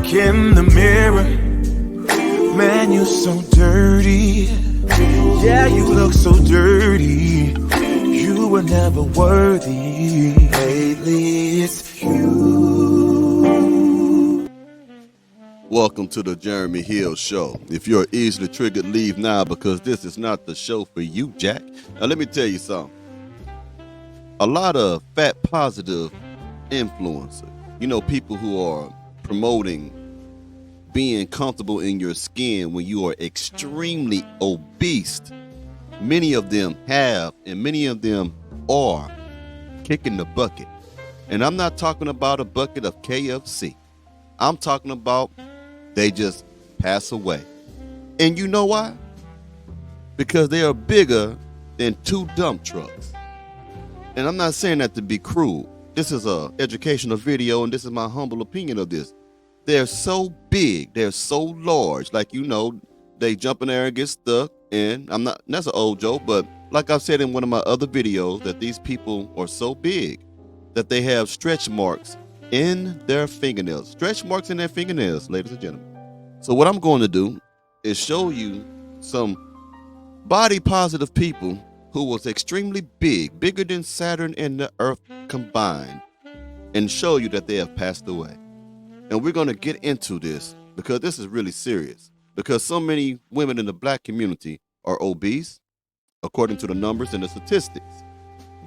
look in the mirror, man, you're so dirty. Yeah, you look so dirty. You were never worthy. Lately, it's you. Welcome to the Jeremy Hill Show. If you're easily triggered, leave now because this is not the show for you, Jack. Now, let me tell you something. A lot of fat positive influencers, you know, people who are promoting being comfortable in your skin when you are extremely obese. Many of them have, and many of them are kicking the bucket. And I'm not talking about a bucket of KFC. I'm talking about they just pass away. And you know why? Because they are bigger than 2 dump trucks. And I'm not saying that to be cruel. This is an educational video, and this is my humble opinion of this. They're so big, they're so large, like, you know, they jump in there and get stuck. And that's an old joke, but like I've said in one of my other videos, that these people are so big that they have stretch marks in their fingernails. Stretch marks in their fingernails, ladies and gentlemen. So what I'm going to do is show you some body positive people who was extremely big, bigger than Saturn and the Earth combined, and show you that they have passed away. And we're going to get into this because this is really serious, because so many women in the black community are obese, according to the numbers and the statistics.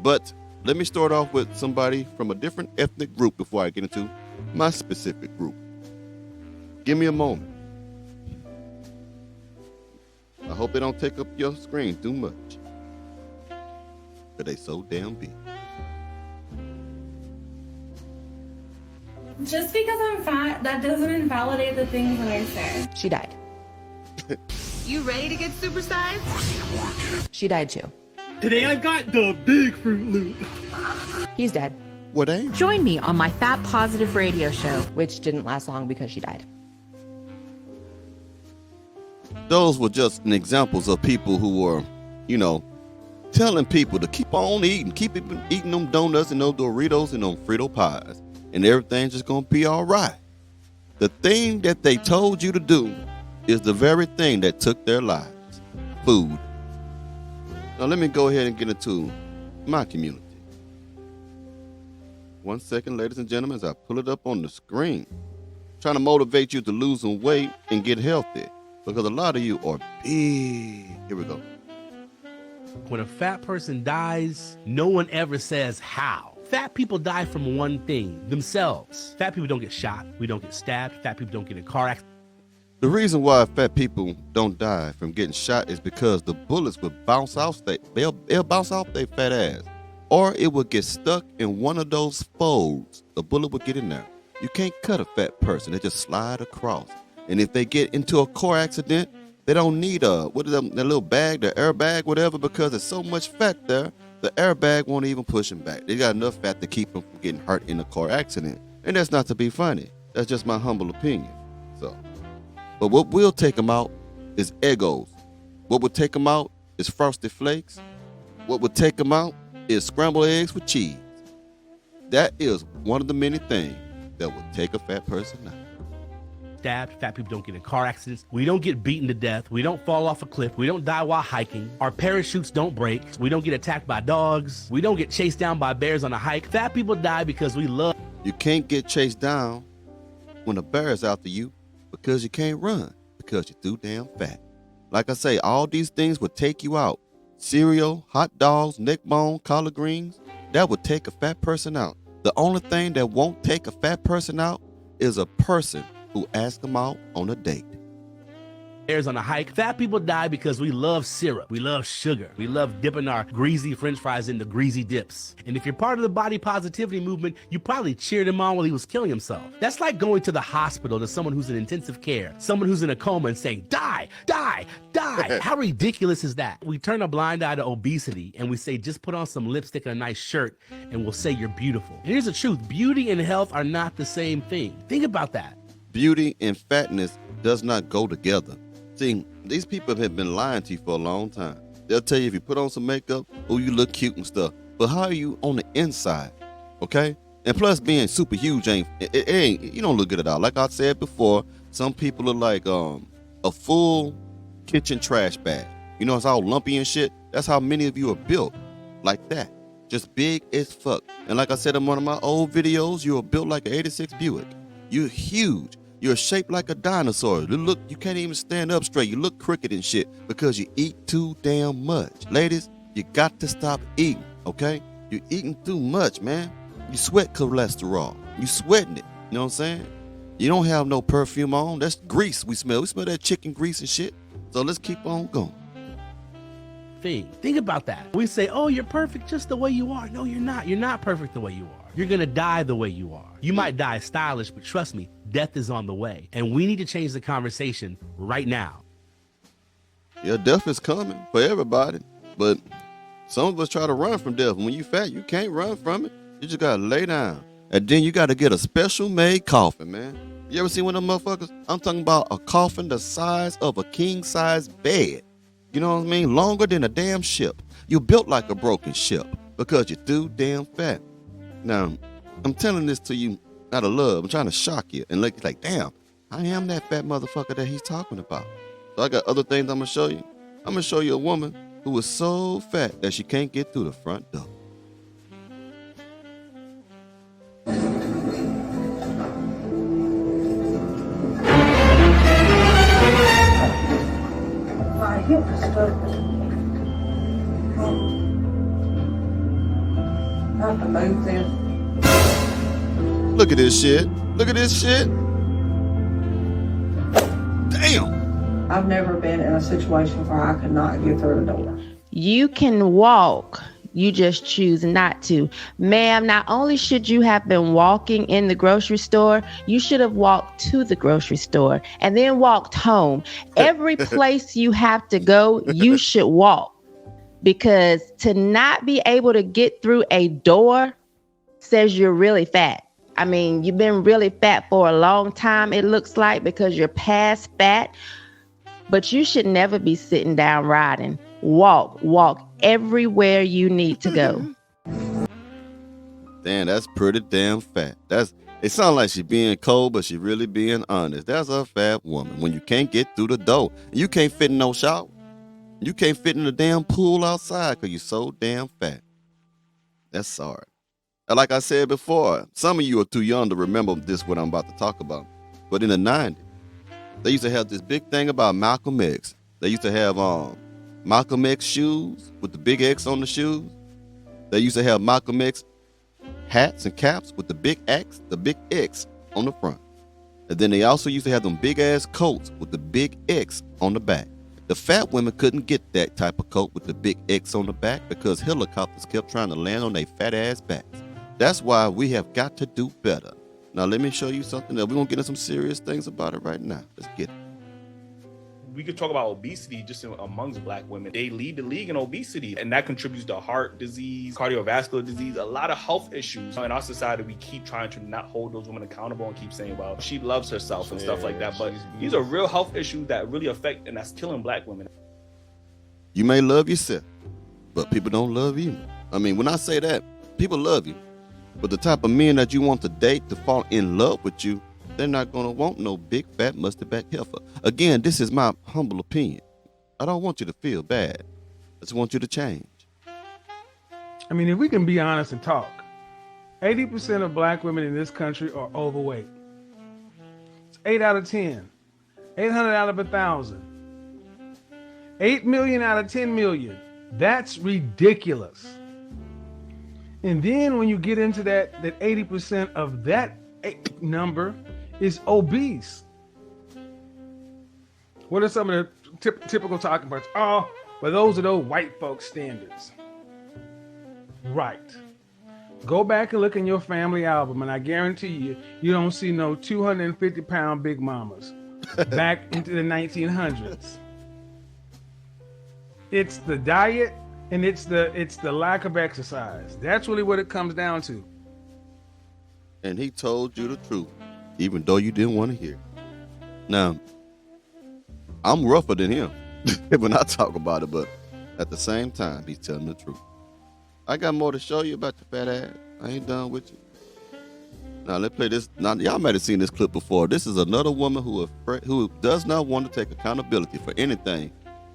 But let me start off with somebody from a different ethnic group before I get into my specific group. Give me a moment. I hope they don't take up your screen too much, but they so damn big. Just because I'm fat, that doesn't invalidate the things that I say. She died. You ready to get supersized? She died too. Today I got the big Fruit Loop. He's dead. What ain't? Join me on my Fat Positive radio show. Which didn't last long because she died. Those were just examples of people who were, you know, telling people to keep on eating, keep eating them donuts and those Doritos and them Frito pies, and everything's just gonna be all right. The thing that they told you to do is the very thing that took their lives: food. Now let me go ahead and get into my community. 1 second, ladies and gentlemen, as I pull it up on the screen. Trying to motivate you to lose some weight and get healthy, because a lot of you are big. Here we go. When a fat person dies, no one ever says how. Fat people die from one thing: themselves. Fat people don't get shot. We don't get stabbed. Fat people don't get in car accidents. The reason why fat people don't die from getting shot is because the bullets will bounce off they'll bounce off their fat ass, or it will get stuck in one of those folds. The bullet will get in there. You can't cut a fat person; they just slide across. And if they get into a car accident, they don't need that little bag, the airbag, whatever, because there's so much fat there. The airbag won't even push them back. They got enough fat to keep them from getting hurt in a car accident. And that's not to be funny. That's just my humble opinion. So, but what will take them out is Eggos. What would take them out is Frosted Flakes. What would take them out is scrambled eggs with cheese. That is one of the many things that will take a fat person out. Stabbed. Fat people don't get in car accidents. We don't get beaten to death. We don't fall off a cliff. We don't die while hiking. Our parachutes don't break. We don't get attacked by dogs. We don't get chased down by bears on a hike. Fat people die because we love. You can't get chased down when a bear is after you because you can't run because you're too damn fat. Like I say, all these things would take you out. Cereal, hot dogs, neck bone, collard greens, that would take a fat person out. The only thing that won't take a fat person out is a person who ask them out on a date. Bears on a hike. Fat people die because we love syrup. We love sugar. We love dipping our greasy french fries into greasy dips. And if you're part of the body positivity movement, you probably cheered him on while he was killing himself. That's like going to the hospital to someone who's in intensive care, someone who's in a coma, and saying, die, die, die. How ridiculous is that? We turn a blind eye to obesity and we say, just put on some lipstick and a nice shirt and we'll say you're beautiful. And here's the truth. Beauty and health are not the same thing. Think about that. Beauty and fatness does not go together. See, these people have been lying to you for a long time. They'll tell you if you put on some makeup, oh, you look cute and stuff. But how are you on the inside? Okay? And plus, being super huge it ain't, you don't look good at all. Like I said before, some people are like a full kitchen trash bag. You know, it's all lumpy and shit. That's how many of you are built, like that. Just big as fuck. And like I said in one of my old videos, you are built like an 86 Buick. You're huge. You're shaped like a dinosaur. You can't even stand up straight. You look crooked and shit because you eat too damn much. Ladies, you got to stop eating, okay? You're eating too much, man. You sweat cholesterol. You sweating it. You know what I'm saying? You don't have no perfume on. That's grease we smell. We smell that chicken grease and shit. So let's keep on going. Think about that. We say, oh, you're perfect just the way you are. No, you're not. You're not perfect the way you are. You're going to die the way you are. You might die stylish, but trust me, death is on the way. And we need to change the conversation right now. Yeah, death is coming for everybody. But some of us try to run from death. When you fat, you can't run from it. You just got to lay down. And then you got to get a special made coffin, man. You ever seen one of them motherfuckers? I'm talking about a coffin the size of a king size bed. You know what I mean? Longer than a damn ship. You built like a broken ship because you're too damn fat. Now, I'm telling this to you out of love. I'm trying to shock you and look like, damn, I am that fat motherfucker that he's talking about. So I got other things I'm going to show you. I'm going to show you a woman who is so fat that she can't get through the front door. My hip is stuck. I have to move this. Look at this shit. Look at this shit. Damn. I've never been in a situation where I could not get through a door. You can walk. You just choose not to. Ma'am, not only should you have been walking in the grocery store, you should have walked to the grocery store and then walked home. Every place you have to go, you should walk. Because to not be able to get through a door says you're really fat. I mean, you've been really fat for a long time, it looks like, because you're past fat. But you should never be sitting down riding. Walk everywhere you need to go. Damn, that's pretty damn fat. It sounds like she being cold, but she really being honest. That's a fat woman. When you can't get through the door, you can't fit in no shower. You can't fit in the damn pool outside because you're so damn fat. That's sorry. And like I said before, some of you are too young to remember this, what I'm about to talk about. But in the 90s, they used to have this big thing about Malcolm X. They used to have Malcolm X shoes with the big X on the shoes. They used to have Malcolm X hats and caps with the big X on the front. And then they also used to have them big ass coats with the big X on the back. The fat women couldn't get that type of coat with the big X on the back because helicopters kept trying to land on their fat ass backs. That's why we have got to do better. Now let me show you something that we're gonna get into some serious things about it right now. Let's get it. We could talk about obesity just amongst Black women. They lead the league in obesity, and that contributes to heart disease, cardiovascular disease, a lot of health issues. In our society, we keep trying to not hold those women accountable and keep saying, well, she loves herself and stuff like that. But these are real health issues that really affect, and that's killing Black women. You may love yourself, but people don't love you. I mean, when I say that, people love you. But the type of men that you want to date to fall in love with you, they're not going to want no big, fat, musty-back heifer. Again, this is my humble opinion. I don't want you to feel bad. I just want you to change. I mean, if we can be honest and talk, 80% of Black women in this country are overweight. It's 8 out of 10. 800 out of 1,000. 8 million out of 10 million. That's ridiculous. And then when you get into that 80% of that number is obese. What are some of the typical talking points? Oh, well, those are those white folks standards. Right. Go back and look in your family album, and I guarantee you, you don't see no 250-pound big mamas back into the 1900s. It's the diet and it's the lack of exercise. That's really what it comes down to. And he told you the truth, even though you didn't want to hear. Now, I'm rougher than him when I talk about it, but at the same time, he's telling the truth. I got more to show you about your fat ass. I ain't done with you. Now let's play this. Now y'all might have seen this clip before. This is another woman who does not want to take accountability for anything,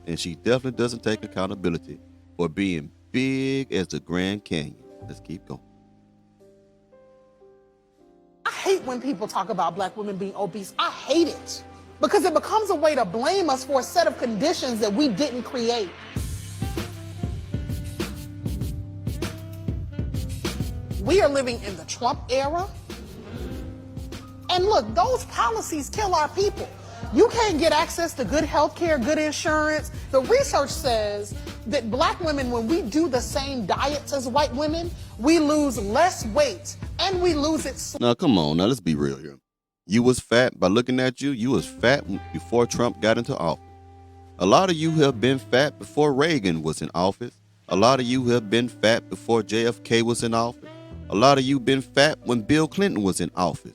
and she definitely doesn't take accountability for being big as the Grand Canyon. Let's keep going. I hate when people talk about black women being obese. I hate it because it becomes a way to blame us for a set of conditions that we didn't create. We are living in the Trump era. And look, those policies kill our people. You can't get access to good health care, good insurance. The research says that black women, when we do the same diets as white women, we lose less weight and we lose it slow. Now, come on. Now, let's be real here. You was fat. By looking at you, you was fat before Trump got into office. A lot of you have been fat before Reagan was in office. A lot of you have been fat before JFK was in office. A lot of you been fat when Bill Clinton was in office.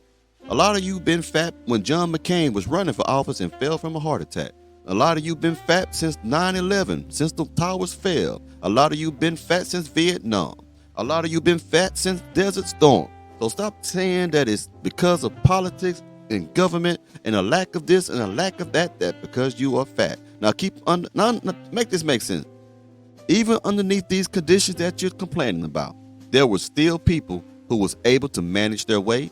A lot of you been fat when John McCain was running for office and fell from a heart attack. A lot of you been fat since 9/11, since the towers fell. A lot of you been fat since Vietnam. A lot of you been fat since Desert Storm. So stop saying that it's because of politics and government and a lack of this and a lack of that because you are fat. Now make this make sense. Even underneath these conditions that you're complaining about, there were still people who was able to manage their weight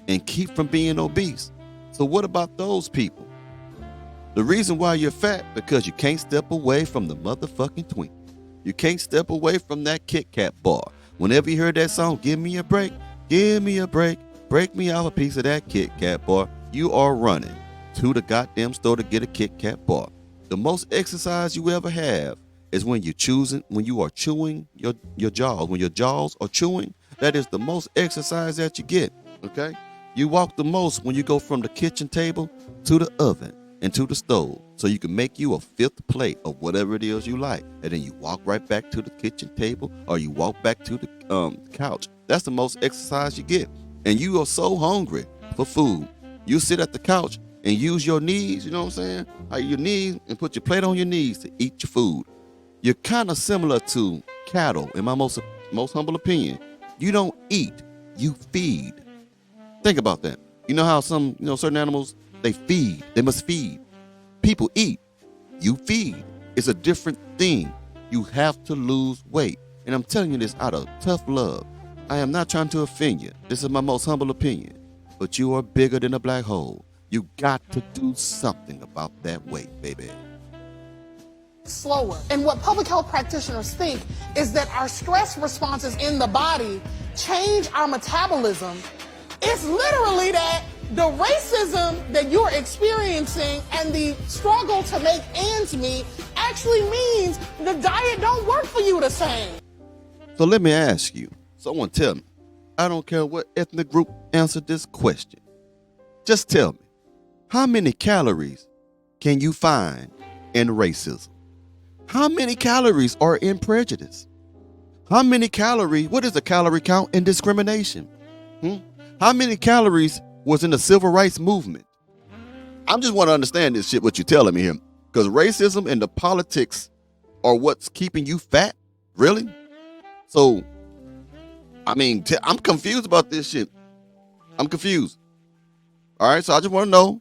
and keep from being obese. So what about those people? The reason why you're fat, because you can't step away from the motherfucking Twinkie. You can't step away from that Kit Kat bar. Whenever you heard that song, give me a break, break me off a piece of that Kit Kat bar, you are running to the goddamn store to get a Kit Kat bar. The most exercise you ever have is when you are chewing your jaws. When your jaws are chewing, that is the most exercise that you get, okay? You walk the most when you go from the kitchen table to the oven and to the stove, so you can make you a fifth plate of whatever it is you like, and then you walk right back to the kitchen table or you walk back to the couch. That's the most exercise you get. And you are so hungry for food, you sit at the couch and use your knees, you know what I'm saying? Your knees, and put your plate on your knees to eat your food. You're kind of similar to cattle, in my most humble opinion. You don't eat, you feed. Think about that. You know how certain animals, they feed. They must feed. People eat. You feed. It's a different thing. You have to lose weight. And I'm telling you this out of tough love. I am not trying to offend you. This is my most humble opinion. But you are bigger than a black hole. You got to do something about that weight, baby. Slower. And what public health practitioners think is that our stress responses in the body change our metabolism. It's literally that the racism that you're experiencing and the struggle to make ends meet actually means the diet don't work for you the same. So let me ask you, someone tell me, I don't care what ethnic group answered this question. Just tell me, how many calories can you find in racism? How many calories are in prejudice? How many calories, what is the calorie count in discrimination? How many calories was in the civil rights movement? I just want to understand this shit, what you're telling me here. Because racism and the politics are what's keeping you fat? Really? So, I'm confused about this shit. I'm confused. All right, so I just want to know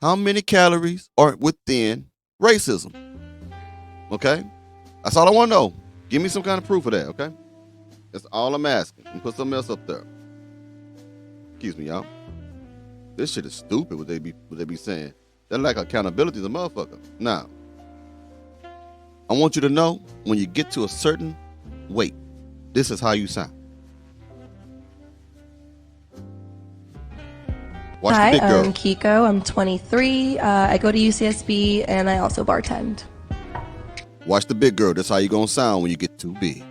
how many calories are within racism. Okay? That's all I want to know. Give me some kind of proof of that, okay? That's all I'm asking. And put something else up there. Excuse me, y'all. This shit is stupid, what they be saying. They lack accountability as a motherfucker. Now, I want you to know, when you get to a certain weight, this is how you sound. Watch Hi, the big girl. I'm Kiko. I'm 23. I go to UCSB, and I also bartend. Watch the big girl. That's how you gonna sound when you get too big.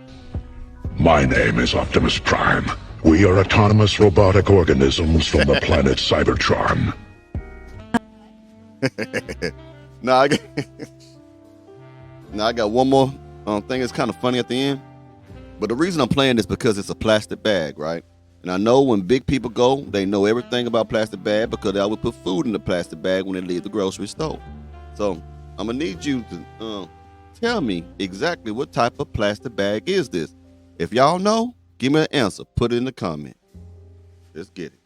My name is Optimus Prime. We are autonomous robotic organisms from the planet Cybertron. Now I got one more thing that's kind of funny at the end. But the reason I'm playing this because it's a plastic bag, right? And I know when big people go, they know everything about plastic bag because they always put food in the plastic bag when they leave the grocery store. So I'm gonna need you to tell me exactly what type of plastic bag is this. If y'all know, give me an answer. Put it in the comment. Let's get it.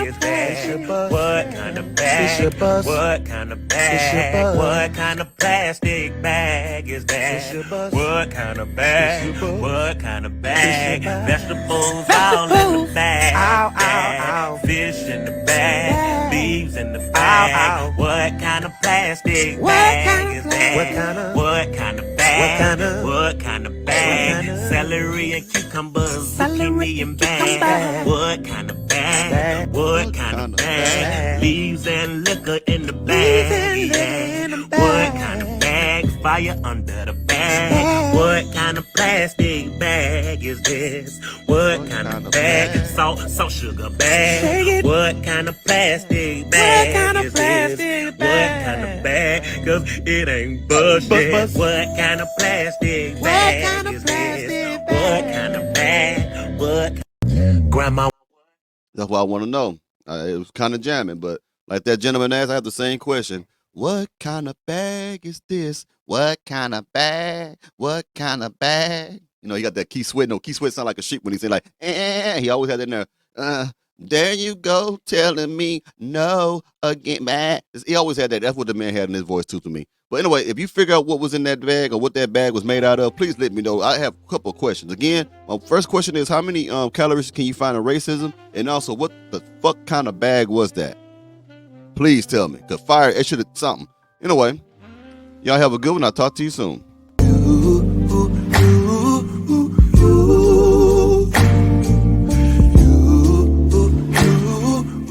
is that? What kind of bag? What kind of bag? What kind of plastic bag is that? What kind of bag? What kind of bag? Vegetables all in the bag. Fish in the bag. Leaves in the bag. What kind of plastic bag is that? What kind of bag? What kind of bag? Celery and cucumbers, zucchini and bag. What kind of bag? What kind of bag? Leaves and liquor in the bag. What kind of bag? Fire under the bag. What kind of plastic bag is this? What kind of bag? Salt, sugar bag. What kind of plastic bag is this? What kind of bag? 'Cause it ain't bullshit. What kind of plastic bag is this? What kind of bag? What? Grandma. That's what I want to know. It was kind of jamming, but like that gentleman asked, I have the same question. What kind of bag is this? What kind of bag? What kind of bag? You know, he got that Key Sweat. No, Key Sweat sound like a sheep when he say like, He always had that in there. There you go, telling me no again, man. He always had that. That's what the man had in his voice too to me. But anyway, if you figure out what was in that bag or what that bag was made out of, please let me know. I have a couple of questions. Again, my first question is how many calories can you find in racism? And also, what the fuck kind of bag was that? Please tell me. Cause fire, it should have something. Anyway, y'all have a good one. I'll talk to you soon.